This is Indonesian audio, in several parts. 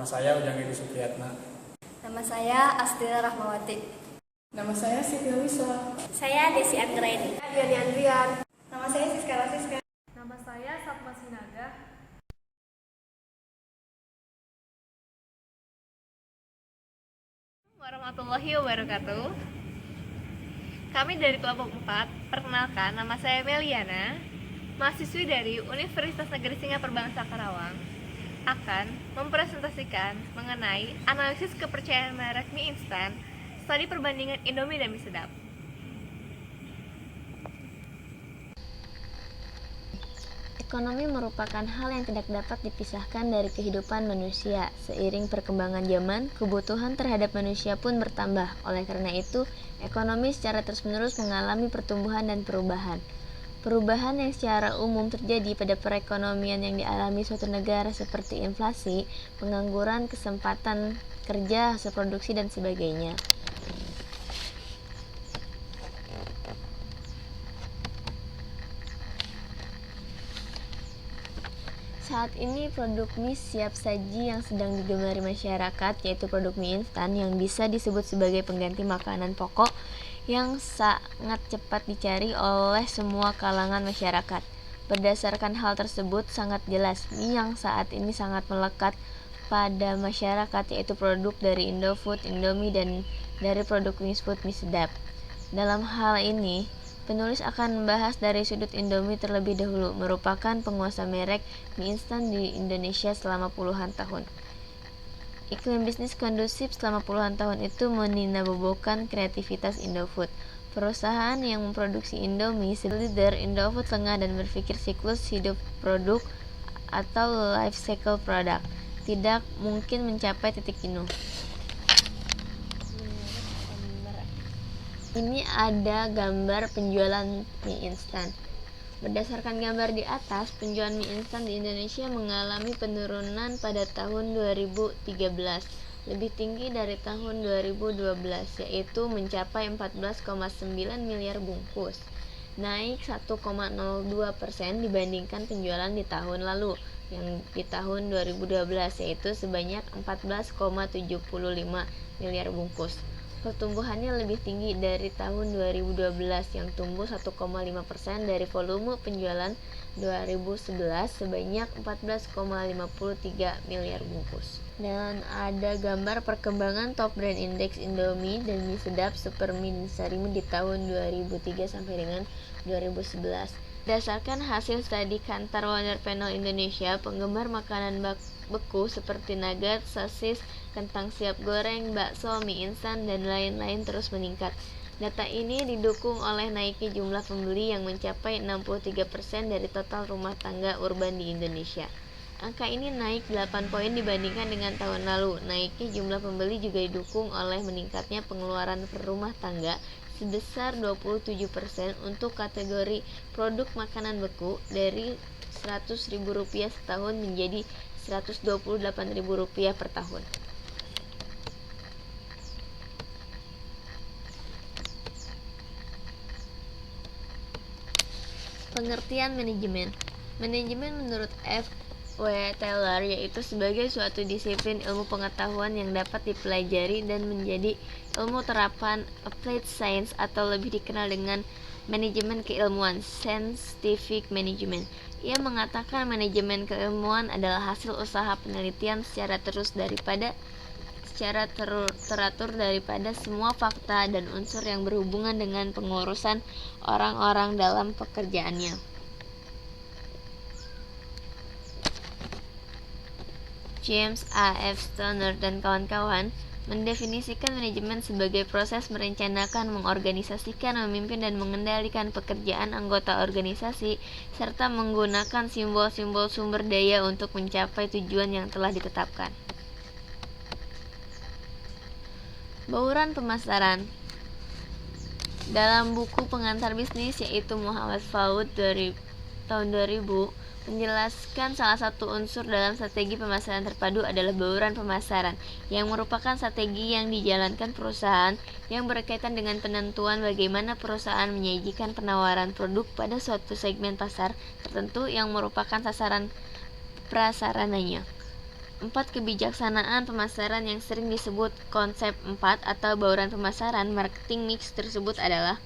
Nama saya Ujang Edi Sukiyatna. Nama saya Astira Rahmawati. Nama saya Siti Wiswa. Saya Desi Anggraini. Diani Andrian. Nama saya Siska Rasiska. Nama saya Satma Sinaga. Warahmatullahi wabarakatuh. Kami dari kelompok 4, perkenalkan, nama saya Meliana, mahasiswi dari Universitas Negeri Singapura Bangsa Karawang, akan mempresentasikan mengenai analisis kepercayaan merek mie instan, studi perbandingan Indomie dan mie sedap. Ekonomi merupakan hal yang tidak dapat dipisahkan dari kehidupan manusia. Seiring perkembangan zaman, kebutuhan terhadap manusia pun bertambah. Oleh karena itu, ekonomi secara terus-menerus mengalami pertumbuhan dan perubahan. Perubahan yang secara umum terjadi pada perekonomian yang dialami suatu negara seperti inflasi, pengangguran, kesempatan kerja, hasil produksi, dan sebagainya. Saat ini produk mie siap saji yang sedang digemari masyarakat, yaitu produk mie instan yang bisa disebut sebagai pengganti makanan pokok yang sangat cepat dicari oleh semua kalangan masyarakat. Berdasarkan hal tersebut, sangat jelas mie yang saat ini sangat melekat pada masyarakat, yaitu produk dari Indofood, Indomie, dan dari produk Wisfood mie sedap. Dalam hal ini, penulis akan membahas dari sudut Indomie terlebih dahulu, merupakan penguasa merek mie instan di Indonesia selama puluhan tahun. Iklim bisnis kondusif selama puluhan tahun itu meninabobokan kreativitas Indofood. Perusahaan yang memproduksi Indomie sebagai leader, Indofood lengah dan berpikir siklus hidup produk atau life cycle product tidak mungkin mencapai titik jenuh. Ini ada gambar penjualan mie instan. Berdasarkan gambar di atas, penjualan mie instan di Indonesia mengalami penurunan pada tahun 2013, lebih tinggi dari tahun 2012, yaitu mencapai 14,9 miliar bungkus, naik 1,02% dibandingkan penjualan di tahun lalu, yang di tahun 2012, yaitu sebanyak 14,75 miliar bungkus. Pertumbuhannya lebih tinggi dari tahun 2012 yang tumbuh 1,5% dari volume penjualan 2011 sebanyak 14,53 miliar bungkus. Dan ada gambar perkembangan top brand index Indomie dan mie sedap Super Mie Sarimi di tahun 2003 sampai dengan 2011. Berdasarkan hasil studi Kantar Wonder Panel Indonesia, penggemar makanan beku seperti nugget, sosis, kentang siap goreng, bakso, mie instan, dan lain-lain terus meningkat. Data ini didukung oleh naiknya jumlah pembeli yang mencapai 63% dari total rumah tangga urban di Indonesia. Angka ini naik 8 poin dibandingkan dengan tahun lalu. Naiknya jumlah pembeli juga didukung oleh meningkatnya pengeluaran per rumah tangga sebesar 27% untuk kategori produk makanan beku dari Rp100.000 setahun menjadi Rp128.000 per tahun. Pengertian manajemen. Manajemen menurut F. W. Taylor yaitu sebagai suatu disiplin ilmu pengetahuan yang dapat dipelajari dan menjadi ilmu terapan applied science atau lebih dikenal dengan manajemen keilmuan scientific management. Ia mengatakan manajemen keilmuan adalah hasil usaha penelitian secara teratur daripada semua fakta dan unsur yang berhubungan dengan pengurusan orang-orang dalam pekerjaannya. James A. F. Stoner dan kawan-kawan mendefinisikan manajemen sebagai proses merencanakan, mengorganisasikan, memimpin, dan mengendalikan pekerjaan anggota organisasi, serta menggunakan simbol-simbol sumber daya untuk mencapai tujuan yang telah ditetapkan. Bauran pemasaran. Dalam buku pengantar bisnis yaitu Muhammad Fauad dari tahun 2000, menjelaskan salah satu unsur dalam strategi pemasaran terpadu adalah bauran pemasaran, yang merupakan strategi yang dijalankan perusahaan yang berkaitan dengan penentuan bagaimana perusahaan menyajikan penawaran produk pada suatu segmen pasar tertentu yang merupakan sasaran prasarananya. 4 kebijaksanaan pemasaran yang sering disebut konsep 4 atau bauran pemasaran marketing mix tersebut adalah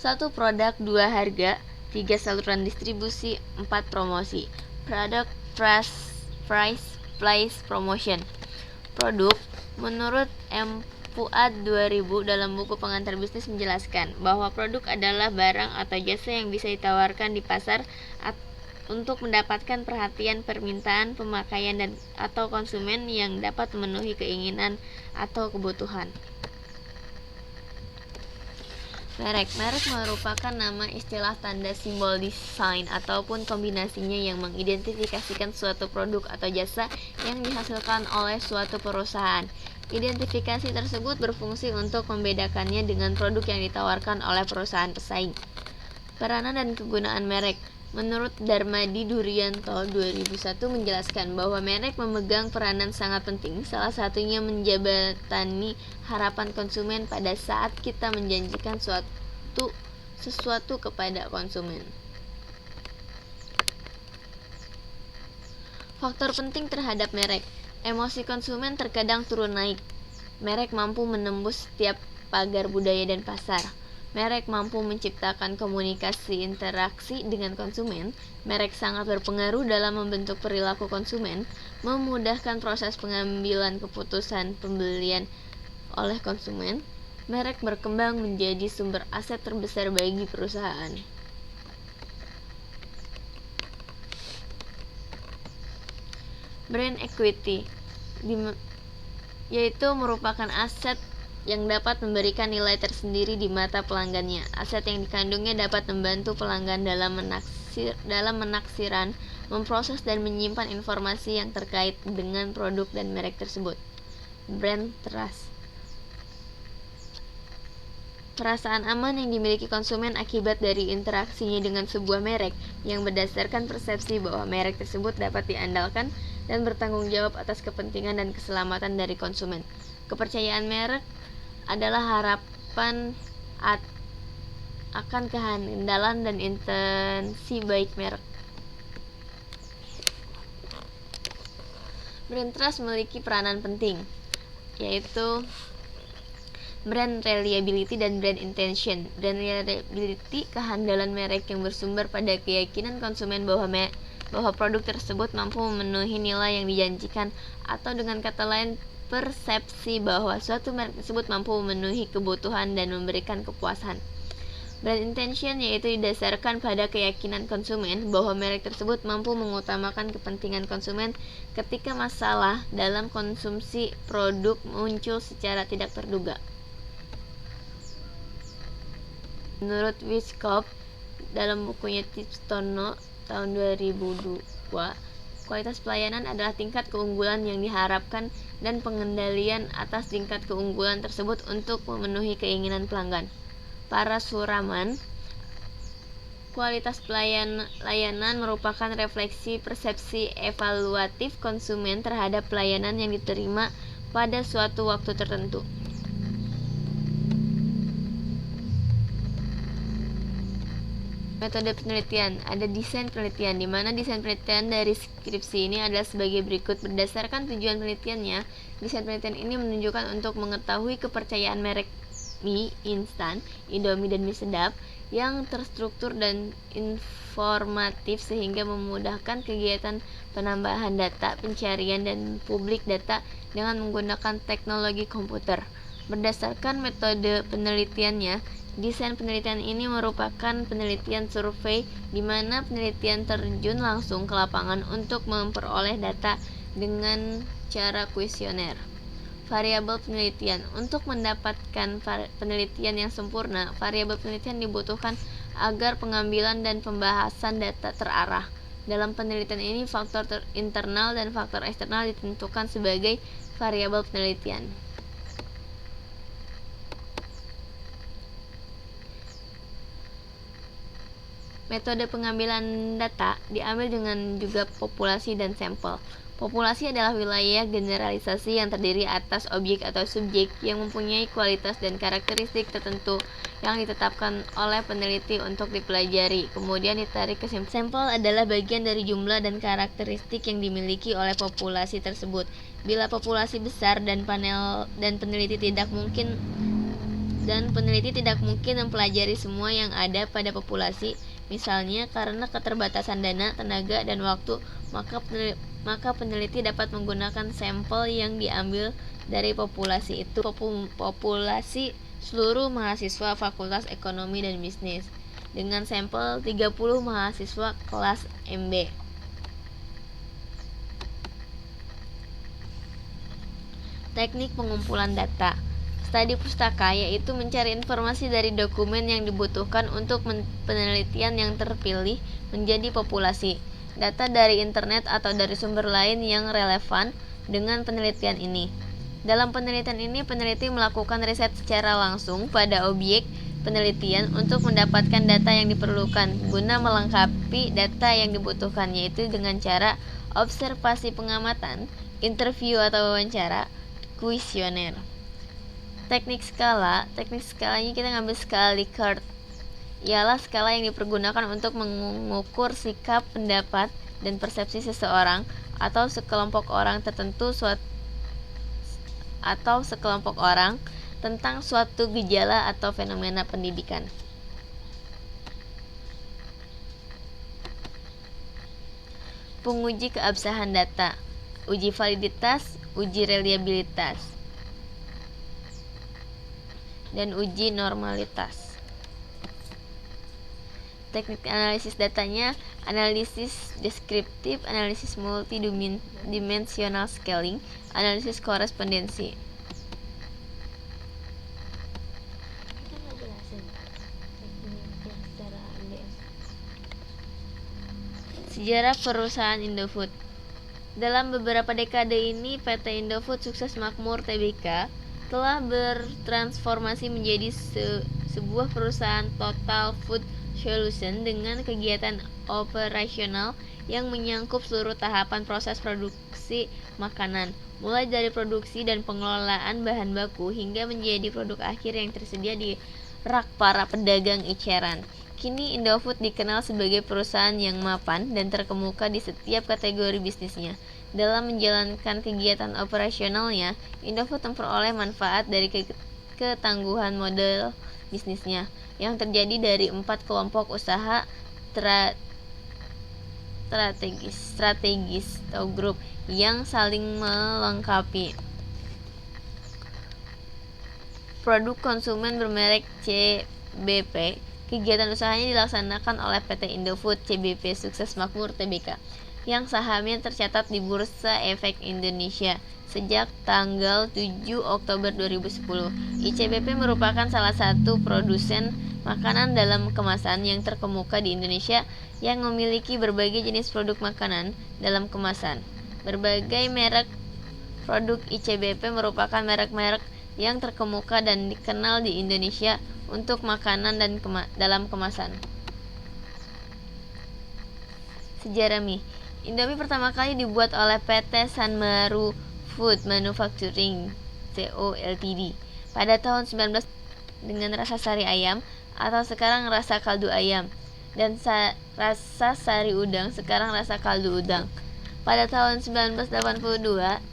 1. Produk, 2. Harga, 3. Saluran distribusi, 4. Promosi. Product, price, place, promotion. Produk, menurut M. Fuad 2000 dalam buku Pengantar Bisnis menjelaskan bahwa produk adalah barang atau jasa yang bisa ditawarkan di pasar untuk mendapatkan perhatian, permintaan, pemakaian dan atau konsumen yang dapat memenuhi keinginan atau kebutuhan. Merek merupakan nama istilah tanda simbol desain ataupun kombinasinya yang mengidentifikasikan suatu produk atau jasa yang dihasilkan oleh suatu perusahaan. Identifikasi tersebut berfungsi untuk membedakannya dengan produk yang ditawarkan oleh perusahaan pesaing. Peranan dan kegunaan merek. Menurut Darmadi Durianto 2001 menjelaskan bahwa merek memegang peranan sangat penting, salah satunya menjabatani harapan konsumen pada saat kita menjanjikan sesuatu kepada konsumen. Faktor penting terhadap merek. Emosi konsumen terkadang turun naik. Merek mampu menembus setiap pagar budaya dan pasar. Merek mampu menciptakan komunikasi interaksi dengan konsumen. Merek sangat berpengaruh dalam membentuk perilaku konsumen, memudahkan proses pengambilan keputusan pembelian oleh konsumen. Merek berkembang menjadi sumber aset terbesar bagi perusahaan. Brand equity yaitu merupakan aset yang dapat memberikan nilai tersendiri di mata pelanggannya. Aset yang dikandungnya dapat membantu pelanggan dalam menaksiran, memproses dan menyimpan informasi yang terkait dengan produk dan merek tersebut. Brand trust. Perasaan aman yang dimiliki konsumen akibat dari interaksinya dengan sebuah merek yang berdasarkan persepsi bahwa merek tersebut dapat diandalkan dan bertanggung jawab atas kepentingan dan keselamatan dari konsumen. Kepercayaan merek adalah harapan akan kehandalan dan intensi baik merek. Brand trust memiliki peranan penting, yaitu brand reliability dan brand intention. Brand reliability, kehandalan merek yang bersumber pada keyakinan konsumen bahwa produk tersebut mampu memenuhi nilai yang dijanjikan, atau dengan kata lain persepsi bahwa suatu merek tersebut mampu memenuhi kebutuhan dan memberikan kepuasan. Brand intention yaitu didasarkan pada keyakinan konsumen bahwa merek tersebut mampu mengutamakan kepentingan konsumen ketika masalah dalam konsumsi produk muncul secara tidak terduga. Menurut Wiscop dalam bukunya Tips Tono tahun 2002, kualitas pelayanan adalah tingkat keunggulan yang diharapkan dan pengendalian atas tingkat keunggulan tersebut untuk memenuhi keinginan pelanggan. Para Suraman, kualitas layanan merupakan refleksi persepsi evaluatif konsumen terhadap pelayanan yang diterima pada suatu waktu tertentu. Metode penelitian. Ada desain penelitian, di mana desain penelitian dari skripsi ini adalah sebagai berikut. Berdasarkan tujuan penelitiannya, desain penelitian ini menunjukkan untuk mengetahui kepercayaan merek mie instan, Indomie dan mie sedap yang terstruktur dan informatif sehingga memudahkan kegiatan penambahan data, pencarian dan publik data dengan menggunakan teknologi komputer. Berdasarkan metode penelitiannya, desain penelitian ini merupakan penelitian survei di mana penelitian terjun langsung ke lapangan untuk memperoleh data dengan cara kuesioner. Variabel penelitian. Untuk mendapatkan penelitian yang sempurna, variabel penelitian dibutuhkan agar pengambilan dan pembahasan data terarah. Dalam penelitian ini, faktor internal dan faktor eksternal ditentukan sebagai variabel penelitian. Metode pengambilan data diambil dengan juga populasi dan sampel. Populasi adalah wilayah generalisasi yang terdiri atas objek atau subjek yang mempunyai kualitas dan karakteristik tertentu yang ditetapkan oleh peneliti untuk dipelajari, kemudian ditarik ke sampel. Sampel adalah bagian dari jumlah dan karakteristik yang dimiliki oleh populasi tersebut. Bila populasi besar dan peneliti tidak mungkin mempelajari semua yang ada pada populasi, misalnya karena keterbatasan dana, tenaga, dan waktu, maka peneliti dapat menggunakan sampel yang diambil dari populasi itu. Populasi seluruh mahasiswa Fakultas Ekonomi dan Bisnis dengan sampel 30 mahasiswa kelas MB. Teknik pengumpulan data. Studi pustaka yaitu mencari informasi dari dokumen yang dibutuhkan untuk penelitian yang terpilih menjadi populasi. Data dari internet atau dari sumber lain yang relevan dengan penelitian ini. Dalam penelitian ini, peneliti melakukan riset secara langsung pada objek penelitian untuk mendapatkan data yang diperlukan guna melengkapi data yang dibutuhkan, yaitu dengan cara observasi pengamatan, interview atau wawancara, kuesioner. Teknik skalanya kita ngambil skala Likert. Ialah skala yang dipergunakan untuk mengukur sikap, pendapat, dan persepsi seseorang atau sekelompok orang tertentu tentang suatu gejala atau fenomena pendidikan. Penguji keabsahan data, uji validitas, uji reliabilitas, dan uji normalitas. Teknik analisis datanya, analisis deskriptif, analisis multidimensional scaling, analisis korespondensi. Sejarah perusahaan Indofood. Dalam beberapa dekade ini, PT Indofood Sukses Makmur Tbk telah bertransformasi menjadi sebuah perusahaan total food solution dengan kegiatan operasional yang menyangkup seluruh tahapan proses produksi makanan, mulai dari produksi dan pengelolaan bahan baku hingga menjadi produk akhir yang tersedia di rak para pedagang eceran. Kini Indofood dikenal sebagai perusahaan yang mapan dan terkemuka di setiap kategori bisnisnya. Dalam menjalankan kegiatan operasionalnya, Indofood memperoleh manfaat dari ketangguhan model bisnisnya yang terjadi dari 4 kelompok usaha strategis atau grup yang saling melengkapi. Produk konsumen bermerek CBP. Kegiatan usahanya dilaksanakan oleh PT Indofood CBP Sukses Makmur Tbk yang sahamnya tercatat di Bursa Efek Indonesia sejak tanggal 7 Oktober 2010. ICBP merupakan salah satu produsen makanan dalam kemasan yang terkemuka di Indonesia yang memiliki berbagai jenis produk makanan dalam kemasan. Berbagai merek produk ICBP merupakan merek-merek yang terkemuka dan dikenal di Indonesia untuk makanan dan dalam kemasan. Sejarah mie. Indomie pertama kali dibuat oleh PT Sanmaru Food Manufacturing Co. Ltd. pada tahun 19 dengan rasa sari ayam atau sekarang rasa kaldu ayam dan rasa sari udang sekarang rasa kaldu udang. Pada tahun 1982,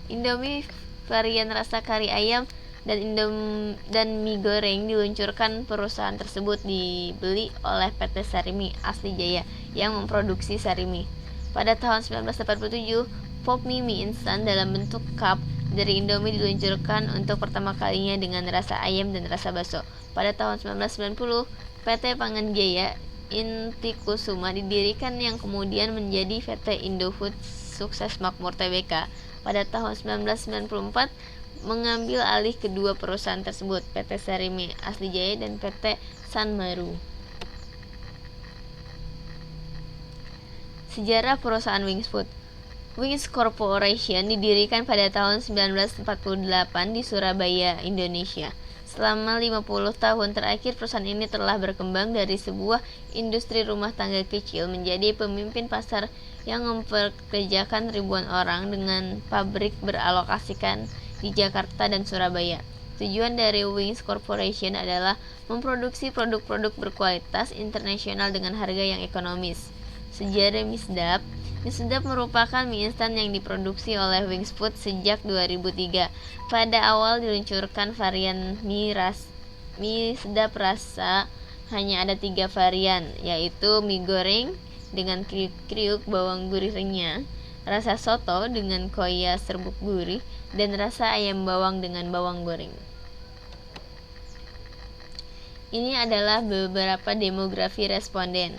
Indomie varian rasa kari ayam dan mie goreng diluncurkan. Perusahaan tersebut dibeli oleh PT Sarimi Asli Jaya yang memproduksi Sarimi. Pada tahun 1987, Pop Mie instan dalam bentuk cup dari Indomie diluncurkan untuk pertama kalinya dengan rasa ayam dan rasa bakso. Pada tahun 1990, PT Pangan Jaya Intikusuma didirikan yang kemudian menjadi PT Indofood Sukses Makmur Tbk. Pada tahun 1994 mengambil alih kedua perusahaan tersebut, PT Sarimi Asli Jaya dan PT Sanmaru. Sejarah perusahaan Wings Food. Wings Corporation didirikan pada tahun 1948 di Surabaya, Indonesia. Selama 50 tahun terakhir, perusahaan ini telah berkembang dari sebuah industri rumah tangga kecil menjadi pemimpin pasar yang mempekerjakan ribuan orang dengan pabrik beralokasikan di Jakarta dan Surabaya. Tujuan dari Wings Corporation adalah memproduksi produk-produk berkualitas internasional dengan harga yang ekonomis. Sejarah mie sedap. Mie sedap merupakan mie instan yang diproduksi oleh Wings Food sejak 2003. Pada awal diluncurkan varian mie sedap rasa hanya ada 3 varian, yaitu mie goreng dengan kriuk bawang gurih renyah, rasa soto dengan koya serbuk gurih, dan rasa ayam bawang dengan bawang goreng. Ini adalah beberapa demografi responden.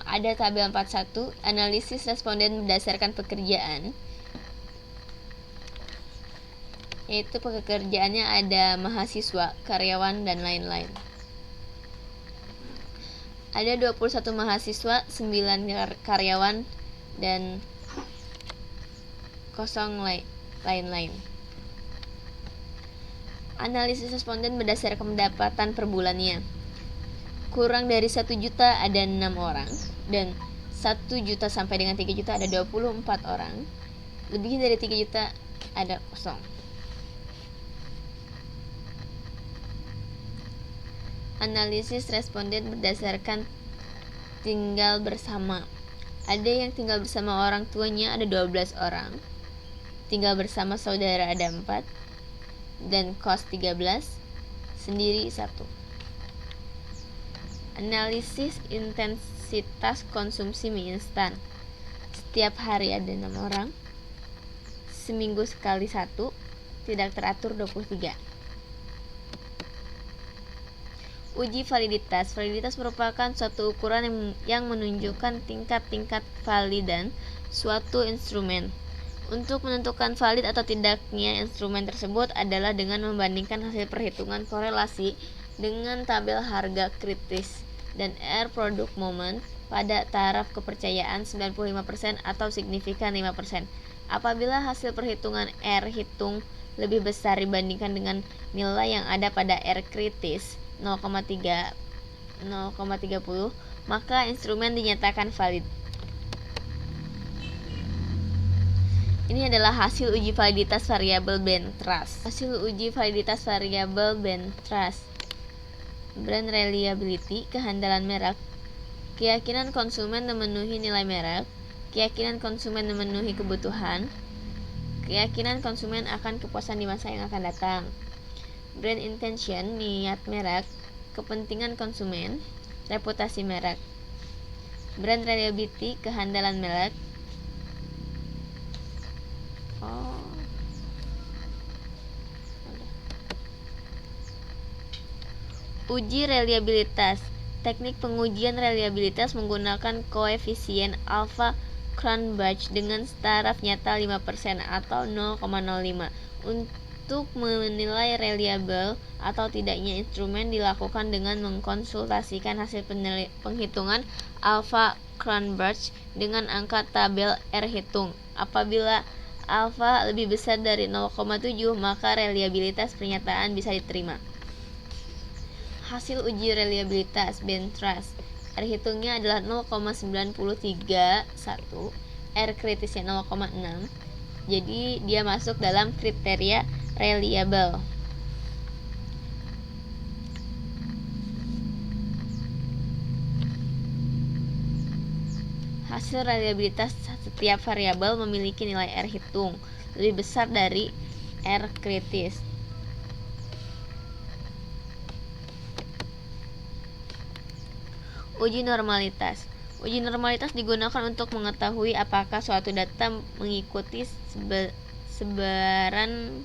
Ada tabel 41, analisis responden berdasarkan pekerjaan. Yaitu pekerjaannya ada mahasiswa, karyawan, dan lain-lain. Ada 21 mahasiswa, 9 karyawan, dan 0 lain-lain. Analisis responden berdasarkan pendapatan per bulannya. Kurang dari 1 juta ada 6 orang, dan 1 juta sampai dengan 3 juta ada 24 orang. Lebih dari 3 juta ada 0. Analisis responden berdasarkan tinggal bersama. Ada yang tinggal bersama orang tuanya, ada 12 orang. Tinggal bersama saudara ada 4. Dan kos 13. Sendiri 1. Analisis intensitas konsumsi mie instan. Setiap hari ada 6 orang. Seminggu sekali 1. Tidak teratur 23. Uji validitas. Validitas merupakan suatu ukuran yang menunjukkan tingkat-tingkat validan suatu instrumen. Untuk menentukan valid atau tidaknya instrumen tersebut adalah dengan membandingkan hasil perhitungan korelasi dengan tabel harga kritis dan R product moment pada taraf kepercayaan 95% atau signifikan 5%. Apabila hasil perhitungan R hitung lebih besar dibandingkan dengan nilai yang ada pada R kritis 0,30, maka instrumen dinyatakan valid. Ini adalah hasil uji validitas variabel band trust. Hasil uji validitas variabel band trust. Brand reliability, kehandalan merek, keyakinan konsumen memenuhi nilai merek, keyakinan konsumen memenuhi kebutuhan, keyakinan konsumen akan kepuasan di masa yang akan datang. Brand intention, niat merek, kepentingan konsumen, reputasi merek. Brand reliability, kehandalan merek. Uji reliabilitas. Teknik pengujian reliabilitas menggunakan koefisien alpha Cronbach dengan taraf nyata 5% atau 0,05. Untuk menilai reliable atau tidaknya instrumen dilakukan dengan mengkonsultasikan hasil penghitungan alpha Cronbach dengan angka tabel R hitung. Apabila alpha lebih besar dari 0,7, maka reliabilitas pernyataan bisa diterima. Hasil uji reliabilitas band trust. R hitungnya adalah 0,931, R kritisnya 0,6. Jadi dia masuk dalam kriteria reliable. Hasil reliabilitas setiap variabel memiliki nilai R hitung lebih besar dari R kritis. Uji normalitas. Uji normalitas digunakan untuk mengetahui apakah suatu data mengikuti sebaran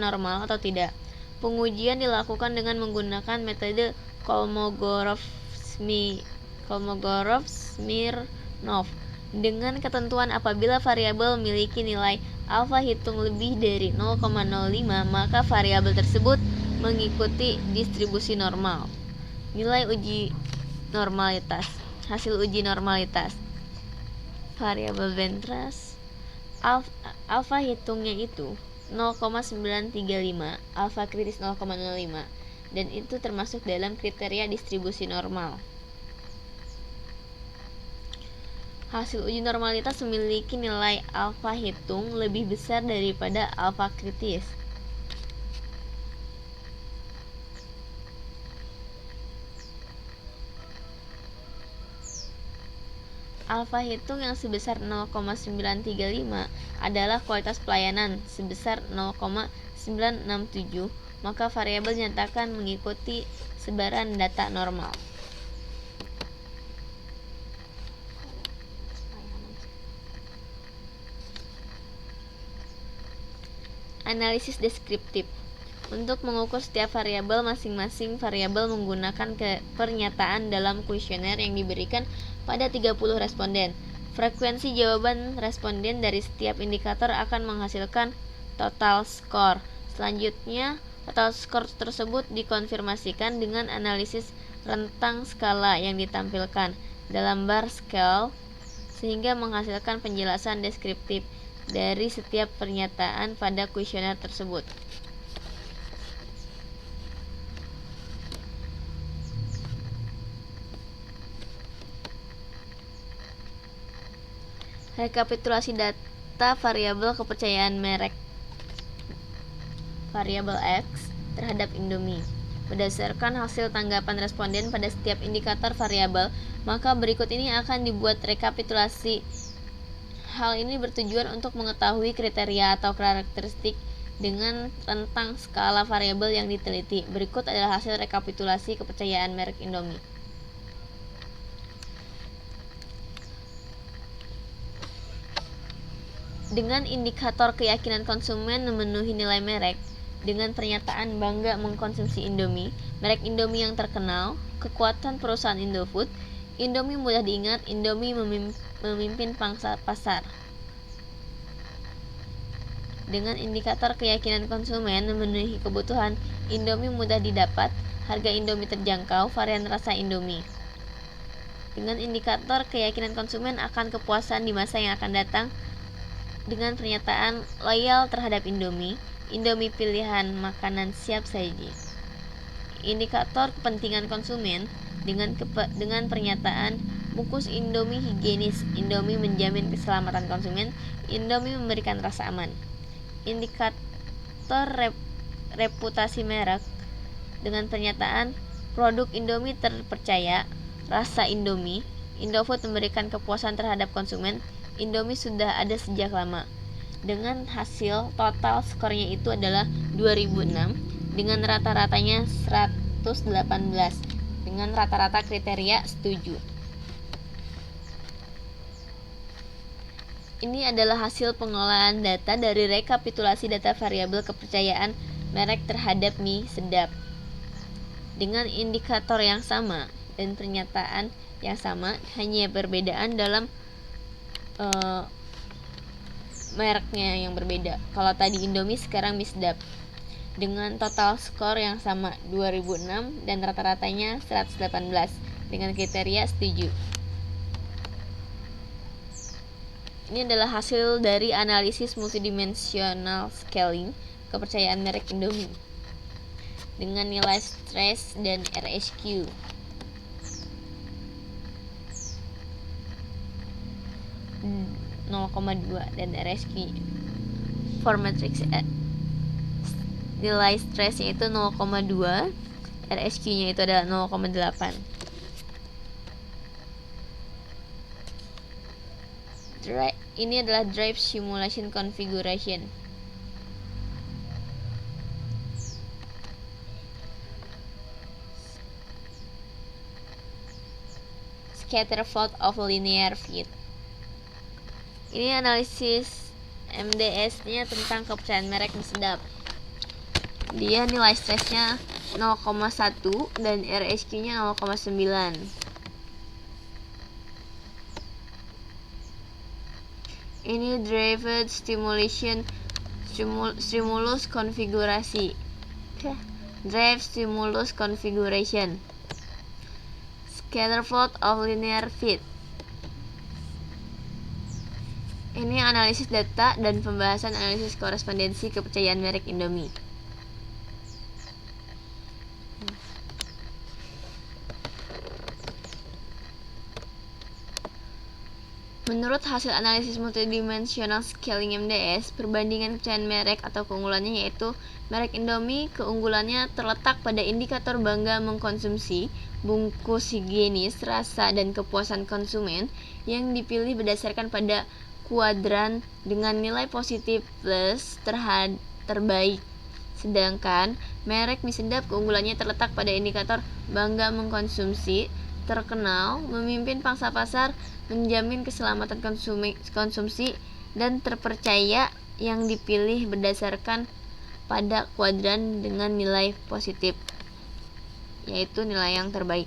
normal atau tidak. Pengujian dilakukan dengan menggunakan metode Kolmogorov-Smirnov dengan ketentuan apabila variabel memiliki nilai alfa hitung lebih dari 0,05, maka variabel tersebut mengikuti distribusi normal. Nilai uji normalitas. Hasil uji normalitas variabel band trust. Alfa hitungnya itu 0,935, alfa kritis 0,05, dan itu termasuk dalam kriteria distribusi normal. Hasil uji normalitas memiliki nilai alfa hitung lebih besar daripada alfa kritis. Alfa hitung yang sebesar 0,935 adalah kualitas pelayanan sebesar 0,967, maka variabel dinyatakan mengikuti sebaran data normal. Analisis deskriptif. Untuk mengukur setiap variabel, masing-masing variabel menggunakan pernyataan dalam kuesioner yang diberikan pada 30 responden. Frekuensi jawaban responden dari setiap indikator akan menghasilkan total score. Selanjutnya, total score tersebut dikonfirmasikan dengan analisis rentang skala yang ditampilkan dalam bar scale sehingga menghasilkan penjelasan deskriptif dari setiap pernyataan pada kuesioner tersebut. Rekapitulasi data variabel kepercayaan merek variabel X terhadap Indomie. Berdasarkan hasil tanggapan responden pada setiap indikator variabel, maka berikut ini akan dibuat rekapitulasi. Hal ini bertujuan untuk mengetahui kriteria atau karakteristik dengan rentang skala variabel yang diteliti. Berikut adalah hasil rekapitulasi kepercayaan merek Indomie. Dengan indikator keyakinan konsumen memenuhi nilai merek, dengan pernyataan bangga mengkonsumsi Indomie, merek Indomie yang terkenal, kekuatan perusahaan Indofood, Indomie mudah diingat, Indomie memimpin pangsa pasar. Dengan indikator keyakinan konsumen memenuhi kebutuhan, Indomie mudah didapat, harga Indomie terjangkau, varian rasa Indomie. Dengan indikator keyakinan konsumen akan kepuasan di masa yang akan datang, dengan pernyataan loyal terhadap Indomie, Indomie pilihan makanan siap saji. Indikator kepentingan konsumen dengan pernyataan bungkus Indomie higienis, Indomie menjamin keselamatan konsumen, Indomie memberikan rasa aman. Indikator reputasi merek dengan pernyataan produk Indomie terpercaya, rasa Indomie, Indofood memberikan kepuasan terhadap konsumen, Indomie sudah ada sejak lama. Dengan hasil total skornya itu adalah 2006 dengan rata-ratanya 118 dengan rata-rata kriteria setuju. Ini adalah hasil pengolahan data dari rekapitulasi data variabel kepercayaan merek terhadap mie sedap. Dengan indikator yang sama dan pernyataan yang sama, hanya perbedaan dalam mereknya yang berbeda. Kalau tadi Indomie, sekarang mie sedap. Dengan total skor yang sama 2006 dan rata-ratanya 118 dengan kriteria setuju. Ini adalah hasil dari analisis multidimensional scaling kepercayaan merek Indomie dengan nilai stress dan RSQ. Hmm, 0,2 dan RSQ for matrix nilai stressnya itu 0,2, RSQ nya itu adalah 0,8. Ini adalah drive simulation configuration. Scatter plot of linear fit. Ini analisis MDS-nya tentang kepercayaan merek mie sedap. Dia nilai stressnya 0,1 dan RSQ-nya 0,9. Ini driven stimulus konfigurasi. Drive stimulus configuration. Scatter plot of linear fit. Ini analisis data dan pembahasan analisis korespondensi kepercayaan merek Indomie. Menurut hasil analisis multidimensional scaling MDS, perbandingan kepercayaan merek atau keunggulannya yaitu merek Indomie keunggulannya terletak pada indikator bangga mengkonsumsi, bungkus higienis, rasa, dan kepuasan konsumen yang dipilih berdasarkan pada kuadran dengan nilai positif plus terbaik. Sedangkan merek mie sedap keunggulannya terletak pada indikator bangga mengkonsumsi, terkenal, memimpin pangsa pasar, menjamin keselamatan konsumsi, dan terpercaya yang dipilih berdasarkan pada kuadran dengan nilai positif, yaitu nilai yang terbaik.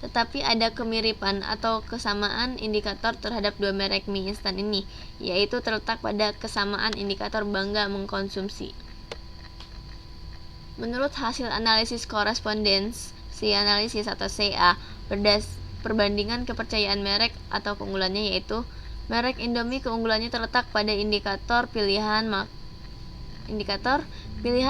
Tetapi ada kemiripan atau kesamaan indikator terhadap dua merek mie instan ini, yaitu terletak pada kesamaan indikator bangga mengkonsumsi. Menurut hasil analisis korespondensi analisis atau CA, perbandingan kepercayaan merek atau keunggulannya yaitu merek Indomie keunggulannya terletak pada indikator pilihan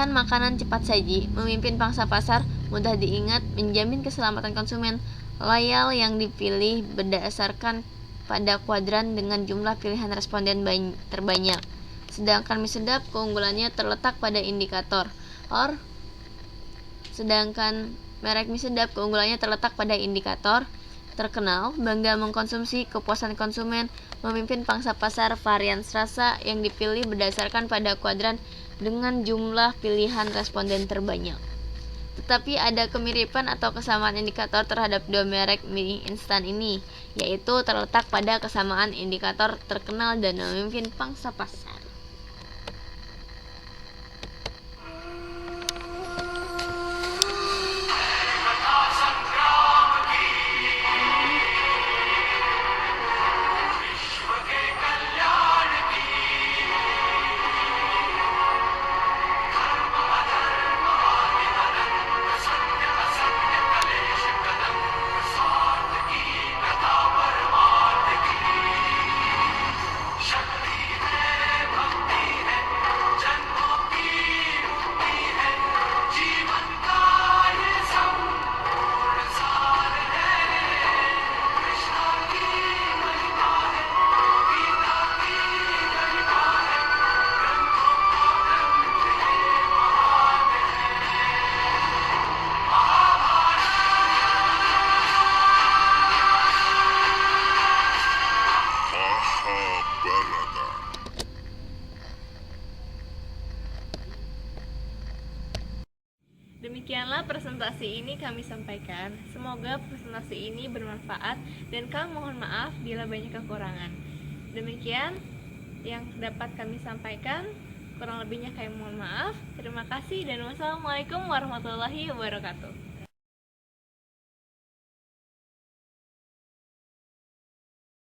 makanan cepat saji, memimpin pangsa pasar, mudah diingat, menjamin keselamatan konsumen, loyal yang dipilih berdasarkan pada kuadran dengan jumlah pilihan responden terbanyak. Sedangkan mie sedap keunggulannya terletak pada terkenal, bangga mengkonsumsi, kepuasan konsumen, memimpin pangsa pasar, varian rasa yang dipilih berdasarkan pada kuadran dengan jumlah pilihan responden terbanyak. Tetapi ada kemiripan atau kesamaan indikator terhadap dua merek mie instan ini, yaitu terletak pada kesamaan indikator terkenal dan memimpin pangsa pasar. Demikianlah presentasi ini kami sampaikan. Semoga presentasi ini bermanfaat dan kami mohon maaf bila banyak kekurangan. Demikian yang dapat kami sampaikan. Kurang lebihnya kami mohon maaf. Terima kasih dan wassalamualaikum warahmatullahi wabarakatuh.